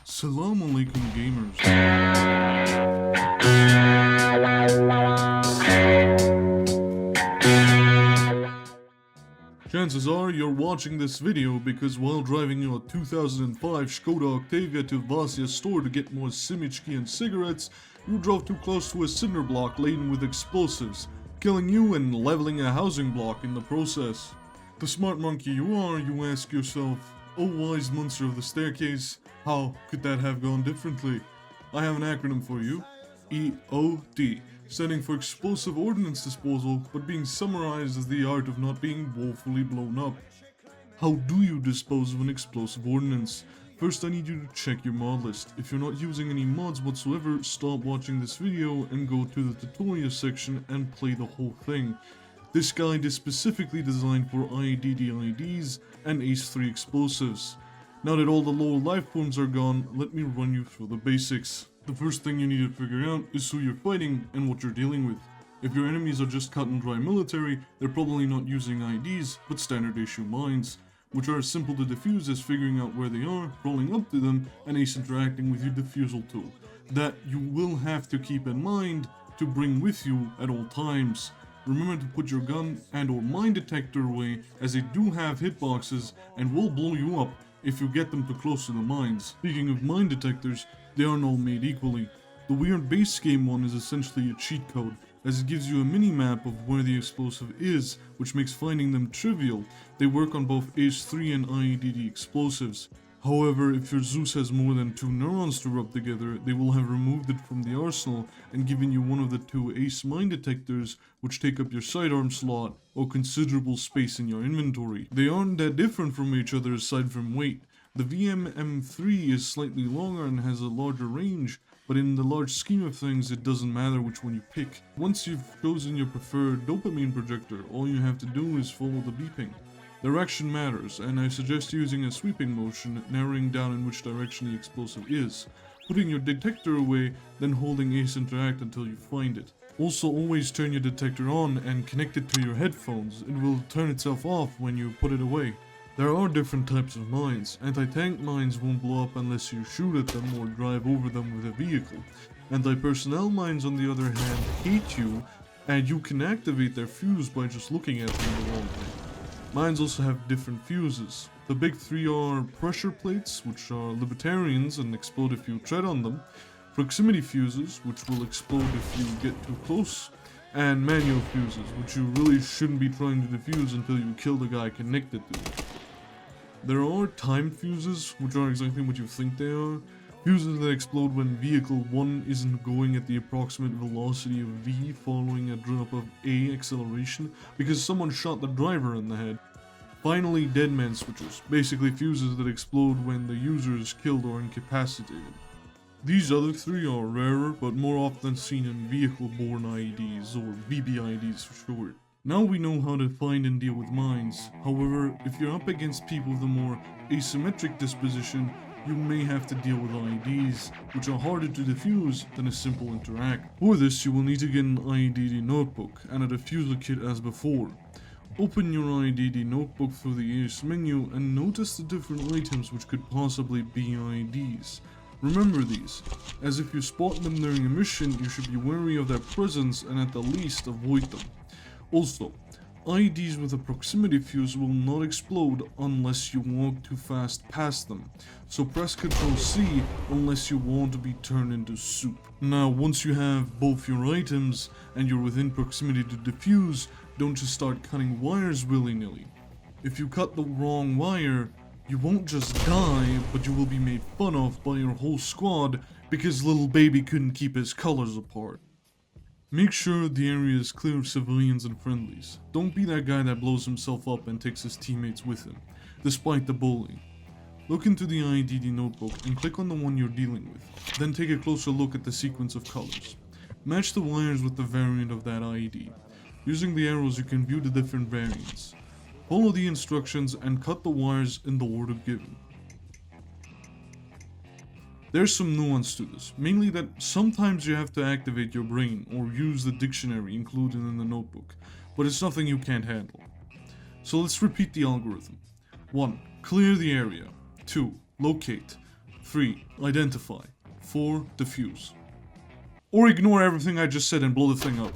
Salam alaikum gamers. Chances are you're watching this video because while driving your 2005 Skoda Octavia to Vasia's store to get more simichki and cigarettes, you drove too close to a cinder block laden with explosives, killing you and leveling a housing block in the process. The smart monkey you are, you ask yourself, oh wise monster of the staircase, how could that have gone differently? I have an acronym for you, EOD, standing for Explosive Ordnance Disposal, but being summarized as the art of not being woefully blown up. How do you dispose of an explosive ordnance? First, I need you to check your mod list. If you're not using any mods whatsoever, stop watching this video and go to the tutorial section and play the whole thing. This guide is specifically designed for IEDs and ACE-3 explosives. Now that all the lower life forms are gone, let me run you through the basics. The first thing you need to figure out is who you're fighting and what you're dealing with. If your enemies are just cut and dry military, they're probably not using IEDs, but standard issue mines, which are as simple to defuse as figuring out where they are, crawling up to them, and ace interacting with your defusal tool. That you will have to keep in mind to bring with you at all times. Remember to put your gun and or mine detector away, as they do have hitboxes and will blow you up if you get them too close to the mines. Speaking of mine detectors, they aren't all made equally. The weird base game one is essentially a cheat code, as it gives you a mini-map of where the explosive is, which makes finding them trivial. They work on both ACE-3 and IEDD explosives. However, if your Zeus has more than 2 neurons to rub together, they will have removed it from the arsenal and given you one of the 2 ace mine detectors, which take up your sidearm slot or considerable space in your inventory. They aren't that different from each other aside from weight. The VM-M3 is slightly longer and has a larger range, but in the large scheme of things it doesn't matter which one you pick. Once you've chosen your preferred dopamine projector, all you have to do is follow the beeping. Direction matters, and I suggest using a sweeping motion, narrowing down in which direction the explosive is, putting your detector away, then holding Ace Interact until you find it. Also always turn your detector on and connect it to your headphones. It will turn itself off when you put it away. There are different types of mines. Anti-tank mines won't blow up unless you shoot at them or drive over them with a vehicle. Anti-personnel mines on the other hand hate you, and you can activate their fuse by just looking at them the wrong way. Mines also have different fuses. The big 3 are pressure plates, which are libertarians and explode if you tread on them, proximity fuses, which will explode if you get too close, and manual fuses, which you really shouldn't be trying to defuse until you kill the guy connected to it. There are timed fuses, which are exactly what you think they are. Fuses that explode when vehicle 1 isn't going at the approximate velocity of V following a drop of A acceleration because someone shot the driver in the head. Finally, dead man switches, basically fuses that explode when the user is killed or incapacitated. These other 3 are rarer but more often seen in vehicle-borne IEDs or VBIEDs for short. Now we know how to find and deal with mines. However, if you're up against people with a more asymmetric disposition, you may have to deal with IEDs, which are harder to defuse than a simple interact. For this, you will need to get an IEDD notebook and a diffuser kit as before. Open your IEDD notebook through the ACE menu and notice the different items which could possibly be IEDs. Remember these, as if you spot them during a mission, you should be wary of their presence and at the least avoid them. Also, IEDs with a proximity fuse will not explode unless you walk too fast past them, so press Ctrl C unless you want to be turned into soup. Now once you have both your items and you're within proximity to defuse, don't just start cutting wires willy-nilly. If you cut the wrong wire, you won't just die, but you will be made fun of by your whole squad because little baby couldn't keep his colors apart. Make sure the area is clear of civilians and friendlies. Don't be that guy that blows himself up and takes his teammates with him, despite the bullying. Look into the IEDD notebook and click on the one you're dealing with. Then take a closer look at the sequence of colors. Match the wires with the variant of that IED. Using the arrows you can view the different variants. Follow the instructions and cut the wires in the order given. There's some nuance to this, mainly that sometimes you have to activate your brain or use the dictionary included in the notebook, but it's nothing you can't handle. So let's repeat the algorithm. 1. Clear the area. 2. Locate. 3. Identify. 4. Defuse. Or ignore everything I just said and blow the thing up.